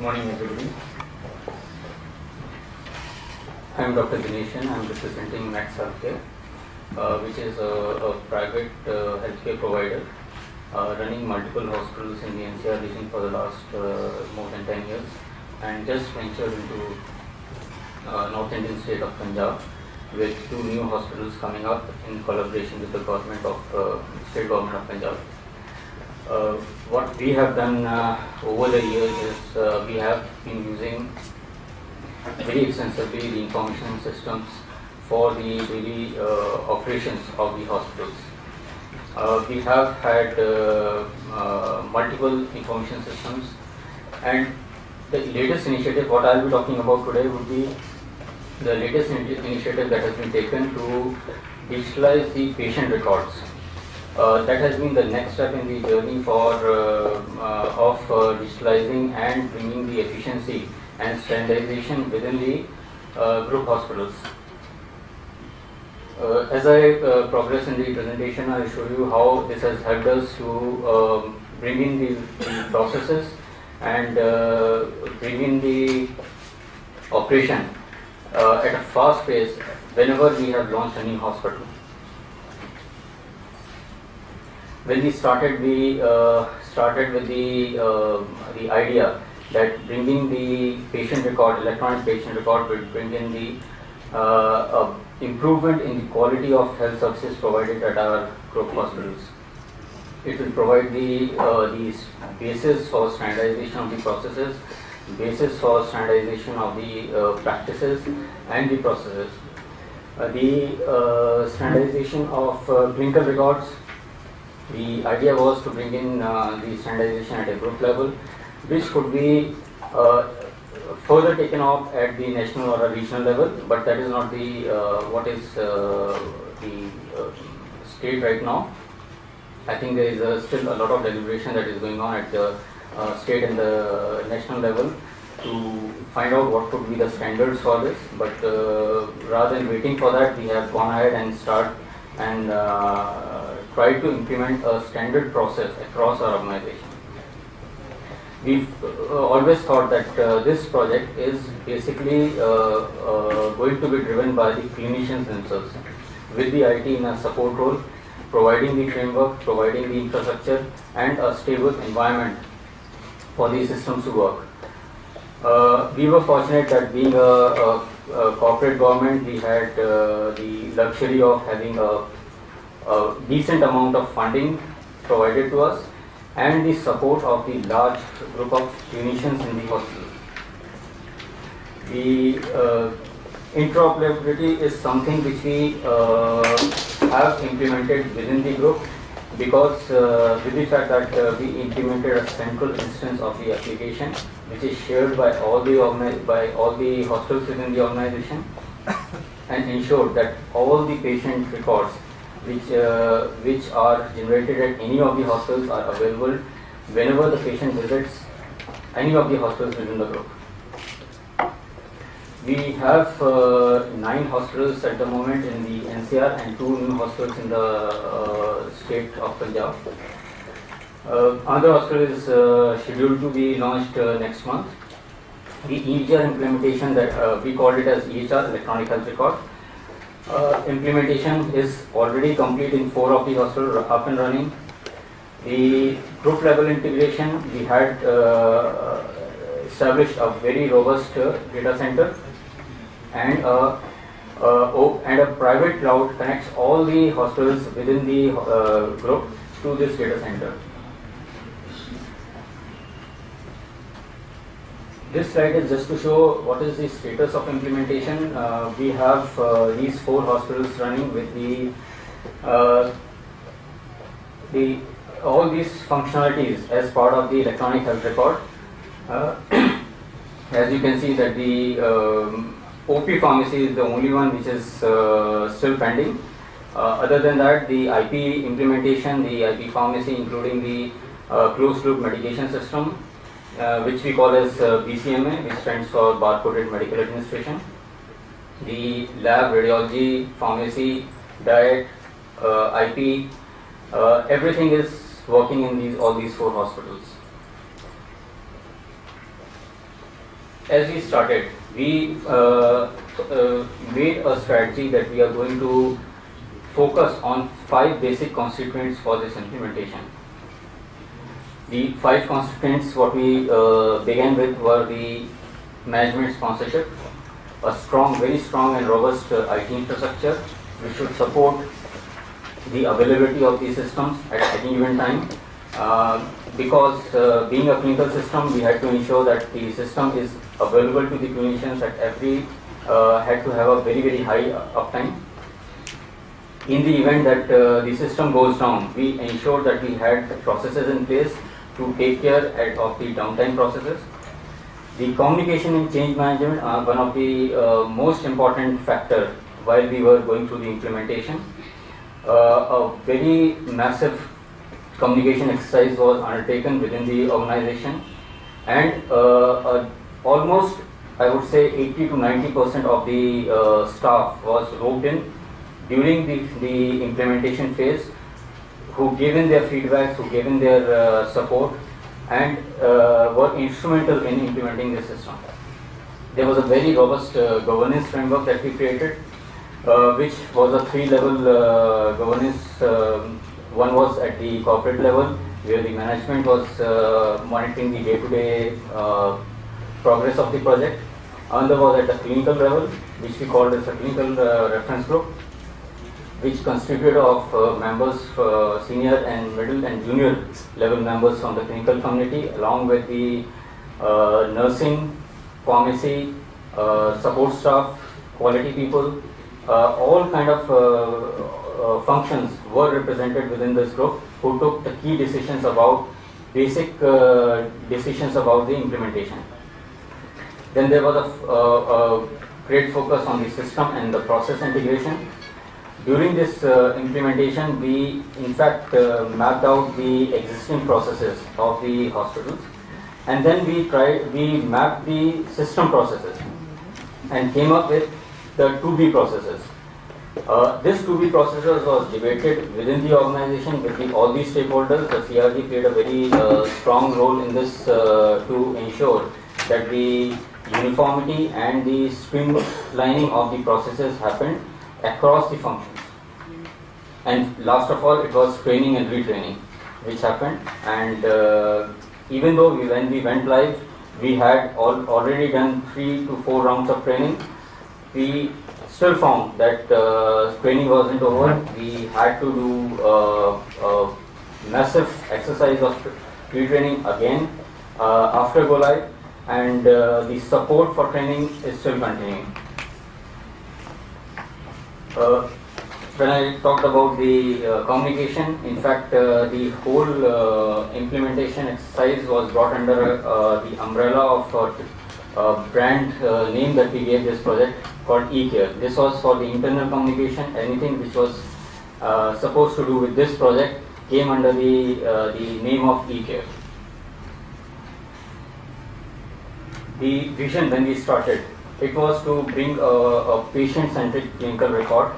Morning, everybody. I am Dr. Dineshan. I am representing Max Healthcare, which is a private healthcare provider running multiple hospitals in the NCR region for the last more than 10 years, and just ventured into North Indian state of Punjab with 2 new hospitals coming up in collaboration with the government of state government of Punjab. What we have done over the years is we have been using very extensively the information systems for the daily operations of the hospitals. We have had multiple information systems, and the latest initiative, what I will be talking about today, would be the latest initiative that has been taken to digitalize the patient records. That has been the next step in the journey of digitalizing and bringing the efficiency and standardization within the group hospitals. As I progress in the presentation, I will show you how this has helped us to bring in the processes and bring in the operation at a fast pace whenever we have launched a new hospital. When we started, we started with the idea that bringing the patient record, electronic patient record, will bring in the improvement in the quality of health services provided at our group hospitals. It will provide the basis for standardization of the processes, basis for standardization of the practices and the processes. The standardization of clinical records. The idea was to bring in the standardization at a group level, which could be further taken off at the national or a regional level, but that is not the what is the state right now. I think there is still a lot of deliberation that is going on at the state and the national level to find out what could be the standards for this. But rather than waiting for that, we have gone ahead and try to implement a standard process across our organization. We've always thought that this project is basically going to be driven by the clinicians themselves, with the IT in a support role, providing the framework, providing the infrastructure and a stable environment for these systems to work. We were fortunate that being a corporate government, we had the luxury of having a decent amount of funding provided to us and the support of the large group of clinicians in the hospital. The interoperability is something which we have implemented within the group, because with the fact that we implemented a central instance of the application which is shared by all the hospitals within the organization, and ensured that all the patient records which are generated at any of the hospitals are available whenever the patient visits any of the hospitals within the group. We have 9 hospitals at the moment in the NCR and 2 new hospitals in the state of Punjab. Another hospital is scheduled to be launched next month. The EHR implementation, that we called it as EHR, Electronic Health Record. Implementation is already complete in 4 of the hospitals, up and running. The group level integration, we had established a very robust data center, and a private cloud connects all the hospitals within the group to this data center. This slide is just to show what is the status of implementation. We have these 4 hospitals running with all these functionalities as part of the electronic health record. As you can see that the OP pharmacy is the only one which is still pending. Other than that, the IP implementation, the IP pharmacy, including the closed loop medication system, which we call as BCMA, which stands for Barcoded Medical Administration. The lab, radiology, pharmacy, diet, IP, everything is working in all these 4 hospitals. as we started, we made a strategy that we are going to focus on 5 basic constituents for this implementation. The 5 constituents what we began with were the management sponsorship, a strong, very strong and robust IT infrastructure which should support the availability of these systems at any given time. Because being a clinical system, we had to ensure that the system is available to the clinicians at every, had to have a very, very high uptime. In the event that the system goes down, we ensured that we had processes in place to take care of the downtime processes. The communication and change management are one of the most important factor while we were going through the implementation. A very massive communication exercise was undertaken within the organization, and almost, I would say, 80 to 90% of the staff was roped in during the implementation phase, who gave in their feedbacks, who gave in their support, and were instrumental in implementing the system. There was a very robust governance framework that we created, which was a 3-level governance. One was at the corporate level, where the management was monitoring the day-to-day progress of the project. Another was at the clinical level, which we called as a clinical reference group, which constituted of members, senior and middle and junior level members from the clinical community, along with the nursing, pharmacy, support staff, quality people, all kind of functions were represented within this group, who took the key decisions about basic decisions about the implementation. Then there was a great focus on the system and the process integration. During this implementation, we in fact mapped out the existing processes of the hospitals, and then we mapped the system processes and came up with the 2B processes. This 2B processes was debated within the organization with all the stakeholders. The CRG played a very strong role in this to ensure that the uniformity and the streamlining of the processes happened across the functions. And last of all, it was training and retraining which happened. And even though when we went live, we had already done 3 to 4 rounds of training, we still found that training wasn't over. We had to do a massive exercise of retraining again after go live, and the support for training is still continuing. When I talked about the communication, in fact, the whole implementation exercise was brought under the umbrella of brand name that we gave this project, called eCare. This was for the internal communication. Anything which was supposed to do with this project came under the name of eCare. The vision when we started, it was to bring a patient-centric clinical record,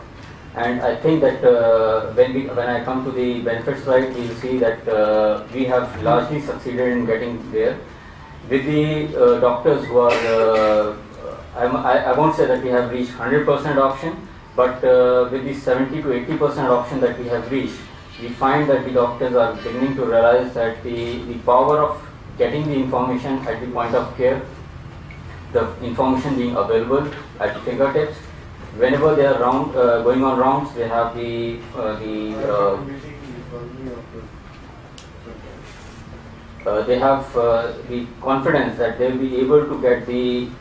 and I think that when I come to the benefit slide, we will see that we have largely succeeded in getting there. With the doctors who are I won't say that we have reached 100% option, but with the 70 to 80% option that we have reached, we find that the doctors are beginning to realize that the power of getting the information at the point of care, the information being available at the fingertips, whenever they are going on rounds, they have the confidence that they will be able to get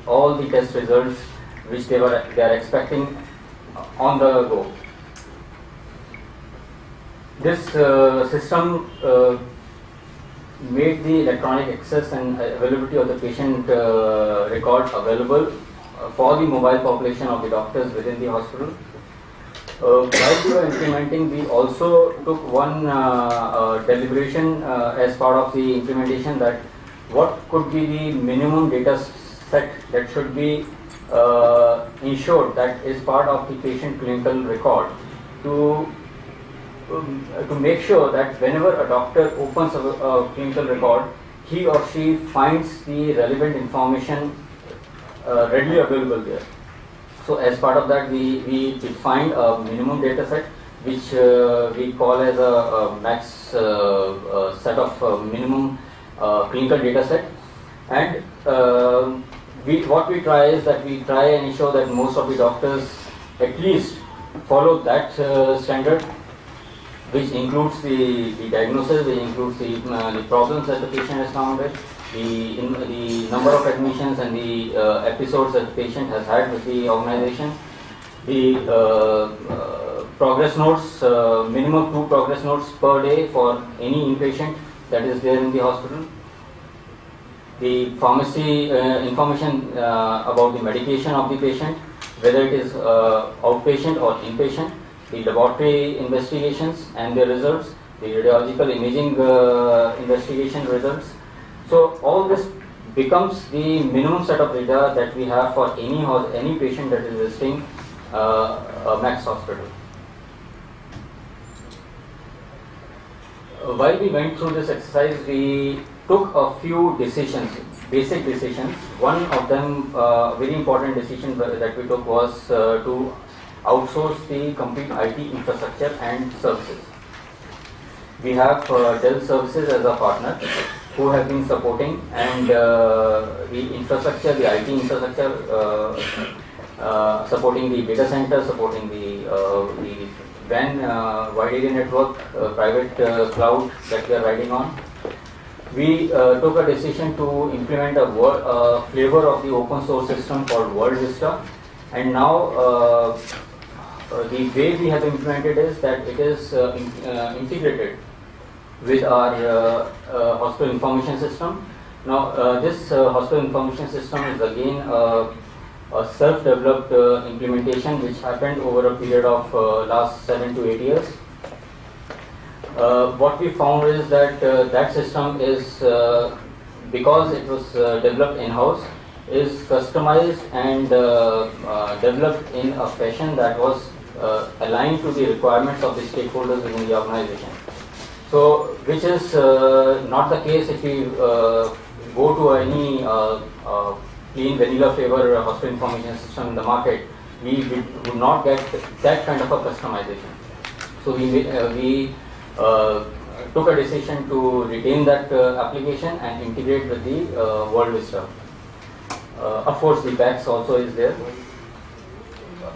all the test results which they are expecting on the go. This system made the electronic access and availability of the patient record available for the mobile population of the doctors within the hospital. While we were implementing, we also took one deliberation as part of the implementation, that what could be the minimum data set that should be ensured that is part of the patient clinical record, to make sure that whenever a doctor opens a clinical record, he or she finds the relevant information readily available there. So as part of that, we defined a minimum data set which we call as a max set of minimum clinical data set. And what we try is that we try and ensure that most of the doctors at least follow that standard, which includes the diagnosis, which includes the problems that the patient has found with, the number of admissions and the episodes that the patient has had with the organization, the progress notes, minimum 2 progress notes per day for any inpatient that is there in the hospital, the pharmacy information about the medication of the patient, whether it is outpatient or inpatient, the laboratory investigations and their results, the radiological imaging investigation results. So all this becomes the minimum set of data that we have for any patient that is visiting a Max hospital. While we went through this exercise, we took a few decisions, basic decisions. One of them, very important decision that we took was to outsource the complete IT infrastructure and services. We have Dell Services as a partner who have been supporting, and the infrastructure, the IT infrastructure, supporting the data center, supporting the WAN, wide area network, private cloud that we are riding on. We took a decision to implement a flavor of the open source system called World Vista, and now the way we have implemented is that it is integrated with our hospital information system. Now this hospital information system is again a self-developed implementation which happened over a period of last 7 to 8 years. What we found is that that system is, because it was developed in-house, is customized and developed in a fashion that was aligned to the requirements of the stakeholders within the organization. So, which is not the case if we go to any plain vanilla flavor hospital information system in the market. We would not get that kind of a customization. So we took a decision to retain that application and integrate with the World Vista. Of course, the PACS also is there.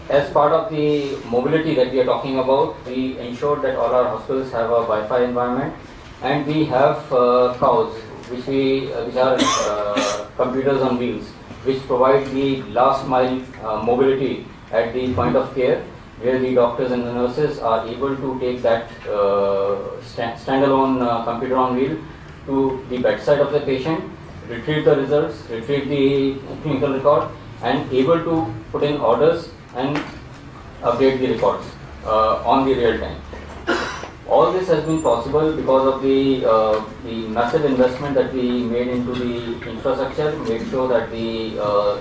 As part of the mobility that we are talking about, we ensured that all our hospitals have a Wi-Fi environment, and we have COWs, which are computers on wheels, which provide the last mile mobility at the point of care, where the doctors and the nurses are able to take that standalone computer on wheel to the bedside of the patient, retrieve the results, retrieve the clinical record, and able to put in orders and update the records on the real time. All this has been possible because of the massive investment that we made into the infrastructure, made sure that the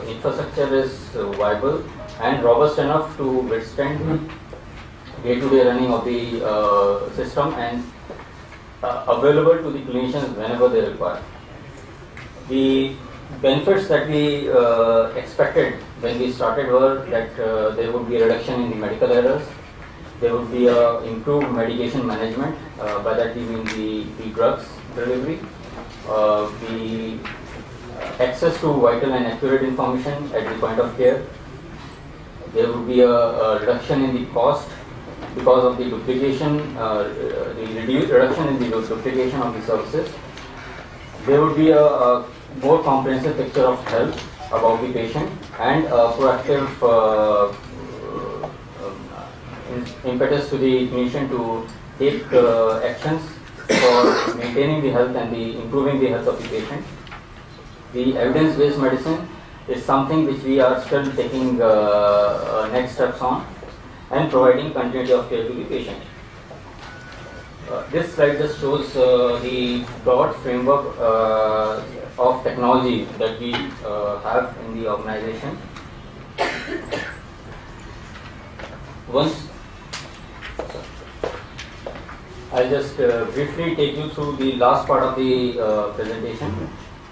infrastructure is viable and robust enough to withstand the day-to-day running of the system and available to the clinicians whenever they require. The benefits that we expected when we started were that there would be a reduction in the medical errors, there would be improved medication management, by that we mean the drugs delivery, the access to vital and accurate information at the point of care. There would be a reduction in the cost because of the duplication, the reduction in the duplication of the services. There would be a more comprehensive picture of health about the patient and a proactive impetus to the clinician to take actions for maintaining the health and improving the health of the patient. The evidence-based medicine is something which we are still taking next steps on and providing continuity of care to the patient. This slide just shows the broad framework of technology that we have in the organization. I'll just briefly take you through the last part of the presentation.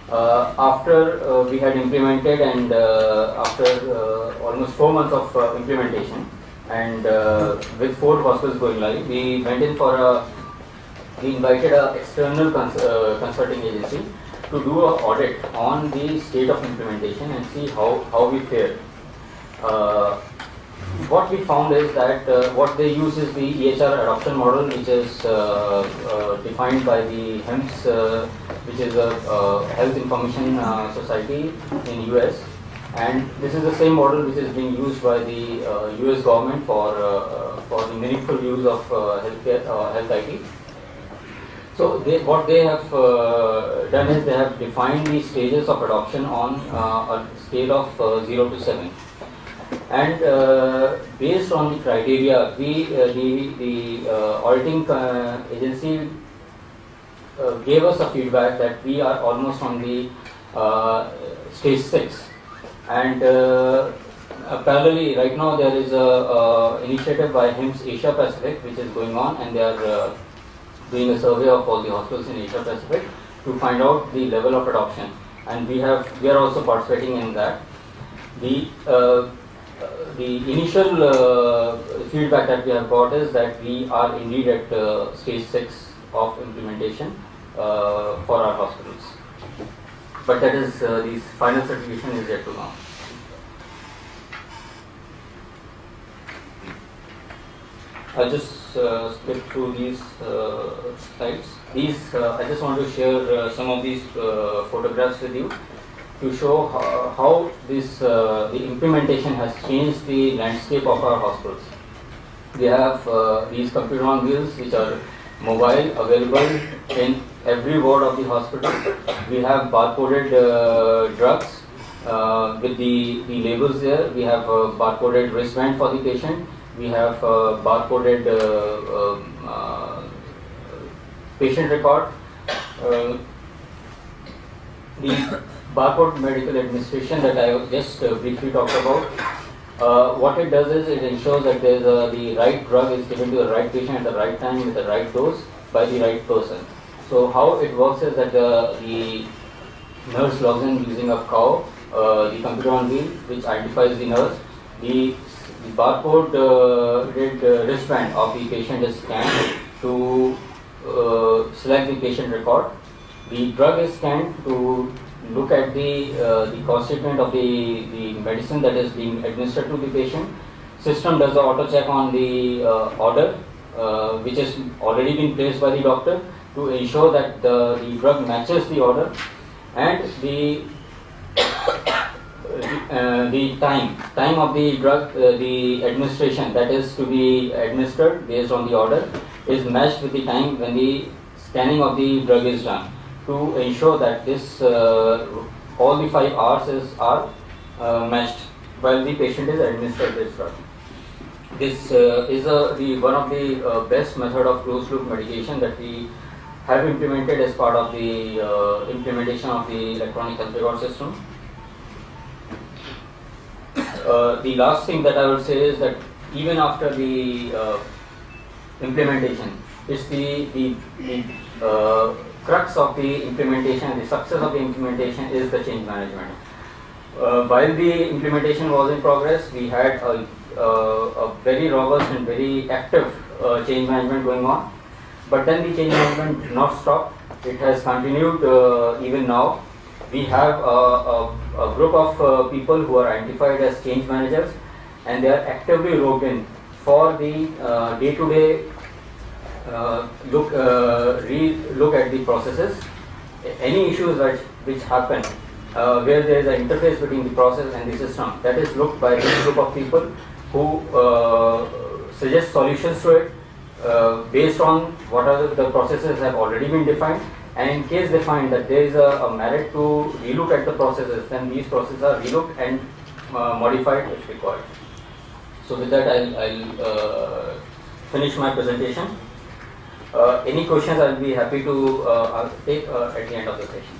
After we had implemented and after almost 4 months of implementation and with 4 hospitals going live, we went in for we invited an external consulting agency to do an audit on the state of implementation and see how we fared. What we found is that what they use is the EHR adoption model, which is defined by the HIMSS, which is a Health Information Society in US, and this is the same model which is being used by the US government for the meaningful use of healthcare health IT. So what they have done is they have defined the stages of adoption on a scale of 0 to 7. And based on the criteria, the auditing agency gave us a feedback that we are almost on the stage 6. And parallelly, right now there is a initiative by HIMSS Asia Pacific which is going on, and they are doing a survey of all the hospitals in Asia Pacific to find out the level of adoption, and we are also participating in that. The initial feedback that we have got is that we are indeed at stage 6 of implementation for our hospitals. But that is the final certification is yet to come. I'll just skip through these slides. I just want to share some of these photographs with you to show how the implementation has changed the landscape of our hospitals. We have these computer on wheels which are mobile, available in every ward of the hospital. We have barcoded drugs with the labels there. We have a barcoded wristband for the patient. We have barcoded patient record. The barcode medical administration that I just briefly talked about, what it does is it ensures that the right drug is given to the right patient at the right time with the right dose by the right person. So how it works is that the nurse logs in using a cow, the computer on wheel which identifies the nurse. The barcode wristband of the patient is scanned to select the patient record. The drug is scanned to look at the constituent of the medicine that is being administered to the patient. System does the auto check on the order which has already been placed by the doctor to ensure that the drug matches the order, and the time of the drug, the administration that is to be administered based on the order is matched with the time when the scanning of the drug is done, to ensure that this all the 5 hours are matched while the patient is administered this drug. This is one of the best method of closed loop medication that we have implemented as part of the implementation of the electronic health record system. The last thing that I would say is that even after the implementation, it's the crux of the implementation, the success of the implementation is the change management. While the implementation was in progress, we had a very robust and very active change management going on. But then the change management did not stop. It has continued even now. We have a group of people who are identified as change managers, and they are actively roped in for the day-to-day look at the processes. Any issues which happen where there is an interface between the process and the system, that is looked by this group of people who suggest solutions to it based on what are the processes have already been defined. And in case they find that there is a merit to relook at the processes, then these processes are relooked and modified if required. So with that, I'll finish my presentation. Any questions I'll be happy to take at the end of the session.